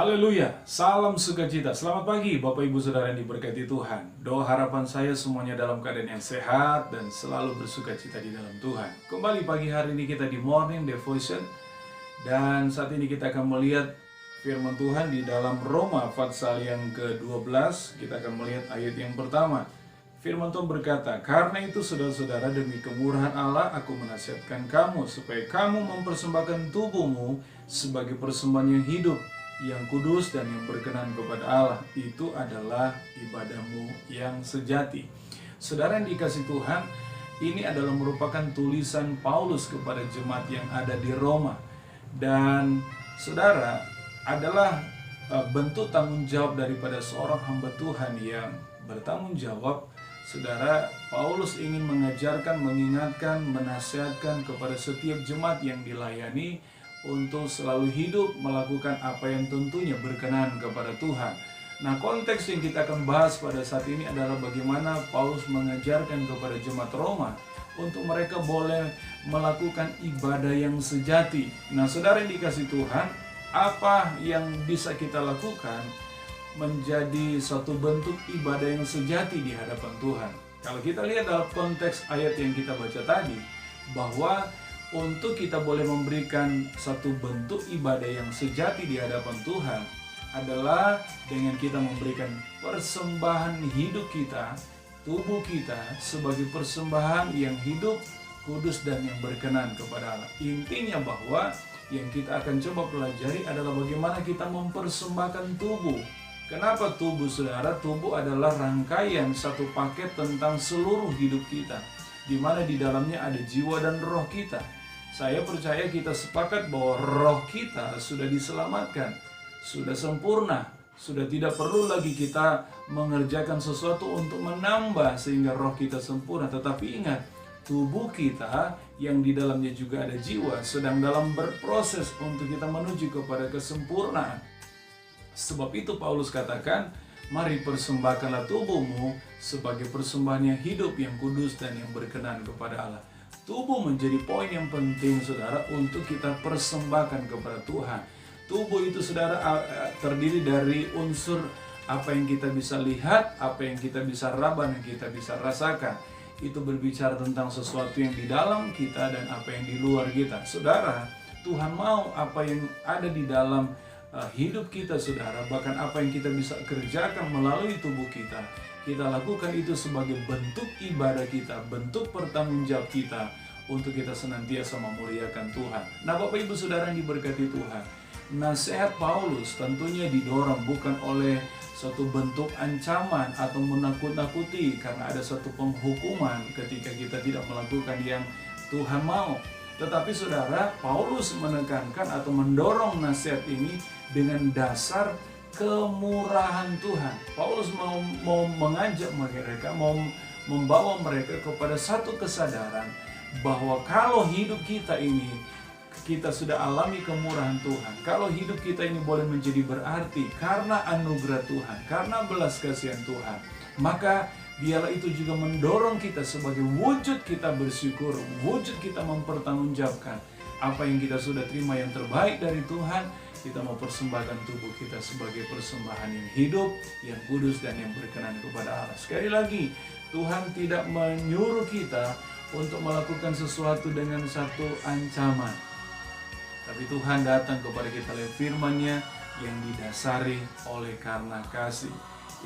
Haleluya, salam sukacita. Selamat pagi Bapak Ibu Saudara yang diberkati Tuhan. Doa harapan saya semuanya dalam keadaan yang sehat dan selalu bersukacita di dalam Tuhan. Kembali pagi hari ini kita di Morning Devotion. Dan saat ini kita akan melihat firman Tuhan di dalam Roma pasal yang ke-12. Kita akan melihat ayat yang pertama. Firman Tuhan berkata, "Karena itu saudara-saudara, demi kemurahan Allah aku menasihatkan kamu supaya kamu mempersembahkan tubuhmu sebagai persembahan yang hidup, yang kudus dan yang berkenan kepada Allah. Itu adalah ibadahmu yang sejati." Saudara yang dikasihi Tuhan, ini adalah merupakan tulisan Paulus kepada jemaat yang ada di Roma. Dan saudara adalah bentuk tanggung jawab daripada seorang hamba Tuhan yang bertanggung jawab. Saudara, Paulus ingin mengajarkan, mengingatkan, menasihatkan kepada setiap jemaat yang dilayani untuk selalu hidup melakukan apa yang tentunya berkenan kepada Tuhan. Nah, konteks yang kita akan bahas pada saat ini adalah bagaimana Paulus mengajarkan kepada jemaat Roma untuk mereka boleh melakukan ibadah yang sejati. Nah, saudara yang dikasihi Tuhan, apa yang bisa kita lakukan menjadi suatu bentuk ibadah yang sejati di hadapan Tuhan? Kalau kita lihat dalam konteks ayat yang kita baca tadi, bahwa untuk kita boleh memberikan satu bentuk ibadah yang sejati di hadapan Tuhan adalah dengan kita memberikan persembahan hidup kita, tubuh kita sebagai persembahan yang hidup, kudus dan yang berkenan kepada Allah. Intinya bahwa yang kita akan coba pelajari adalah bagaimana kita mempersembahkan tubuh. Kenapa tubuh, saudara? Tubuh adalah rangkaian satu paket tentang seluruh hidup kita, di mana di dalamnya ada jiwa dan roh kita. Saya percaya kita sepakat bahwa roh kita sudah diselamatkan, sudah sempurna, sudah tidak perlu lagi kita mengerjakan sesuatu untuk menambah sehingga roh kita sempurna. Tetapi ingat, tubuh kita yang di dalamnya juga ada jiwa sedang dalam berproses untuk kita menuju kepada kesempurnaan. Sebab itu Paulus katakan, mari persembahkanlah tubuhmu sebagai persembahan yang hidup, yang kudus dan yang berkenan kepada Allah. Tubuh menjadi poin yang penting, saudara, untuk kita persembahkan kepada Tuhan. Tubuh itu, saudara, terdiri dari unsur apa yang kita bisa lihat, apa yang kita bisa raba, dan kita bisa rasakan. Itu berbicara tentang sesuatu yang di dalam kita dan apa yang di luar kita. Saudara, Tuhan mau apa yang ada di dalam hidup kita, saudara, bahkan apa yang kita bisa kerjakan melalui tubuh kita, kita lakukan itu sebagai bentuk ibadah kita, bentuk pertanggungjawab kita untuk kita senantiasa memuliakan Tuhan. Nah, Bapak Ibu Saudara yang diberkati Tuhan, nasihat Paulus tentunya didorong bukan oleh suatu bentuk ancaman atau menakut-nakuti karena ada suatu penghukuman ketika kita tidak melakukan yang Tuhan mau. Tetapi saudara, Paulus menekankan atau mendorong nasihat ini dengan dasar kemurahan Tuhan. Paulus mau mengajak mereka, mau membawa mereka kepada satu kesadaran bahwa kalau hidup kita ini, kita sudah alami kemurahan Tuhan. Kalau hidup kita ini boleh menjadi berarti karena anugerah Tuhan, karena belas kasihan Tuhan, maka biarlah itu juga mendorong kita sebagai wujud kita bersyukur, wujud kita mempertanggungjawabkan apa yang kita sudah terima yang terbaik dari Tuhan. Kita mau persembahkan tubuh kita sebagai persembahan yang hidup, yang kudus dan yang berkenan kepada Allah. Sekali lagi, Tuhan tidak menyuruh kita untuk melakukan sesuatu dengan satu ancaman. Tapi Tuhan datang kepada kita lewat firman-Nya yang didasari oleh karena kasih.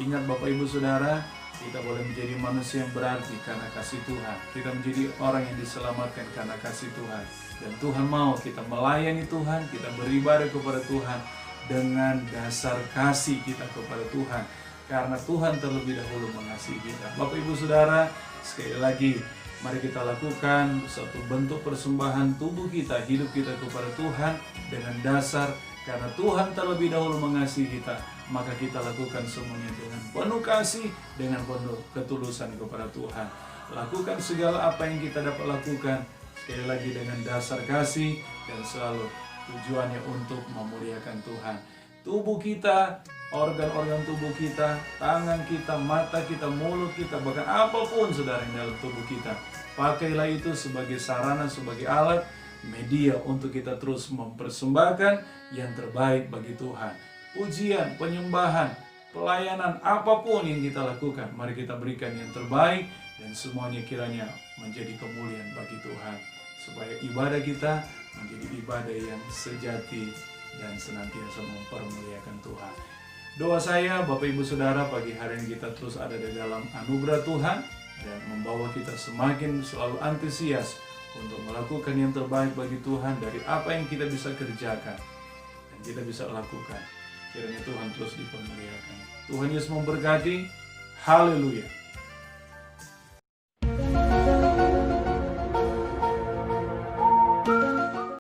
Ingat Bapak Ibu Saudara, kita boleh menjadi manusia yang berarti karena kasih Tuhan. Kita menjadi orang yang diselamatkan karena kasih Tuhan. Dan Tuhan mau kita melayani Tuhan, kita beribadah kepada Tuhan dengan dasar kasih kita kepada Tuhan. Karena Tuhan terlebih dahulu mengasihi kita. Bapak Ibu Saudara, sekali lagi, mari kita lakukan suatu bentuk persembahan tubuh kita, hidup kita kepada Tuhan dengan dasar karena Tuhan terlebih dahulu mengasihi kita. Maka kita lakukan semuanya dengan penuh kasih, dengan penuh ketulusan kepada Tuhan. Lakukan segala apa yang kita dapat lakukan, sekali lagi dengan dasar kasih dan selalu tujuannya untuk memuliakan Tuhan. Tubuh kita, organ-organ tubuh kita, tangan kita, mata kita, mulut kita, bahkan apapun saudara yang dalam tubuh kita, pakailah itu sebagai sarana, sebagai alat, media untuk kita terus mempersembahkan yang terbaik bagi Tuhan. ujian, penyembahan, pelayanan, apapun yang kita lakukan, mari kita berikan yang terbaik dan semuanya kiranya menjadi kemuliaan bagi Tuhan, supaya ibadah kita menjadi ibadah yang sejati dan senantiasa mempermuliakan Tuhan. Doa saya, Bapak Ibu Saudara, pagi hari ini kita terus ada di dalam anugerah Tuhan dan membawa kita semakin selalu antusias untuk melakukan yang terbaik bagi Tuhan dari apa yang kita bisa kerjakan dan kita bisa lakukan. Kiranya Tuhan terus dipermuliakan. Tuhan Yesus memberkati. Haleluya.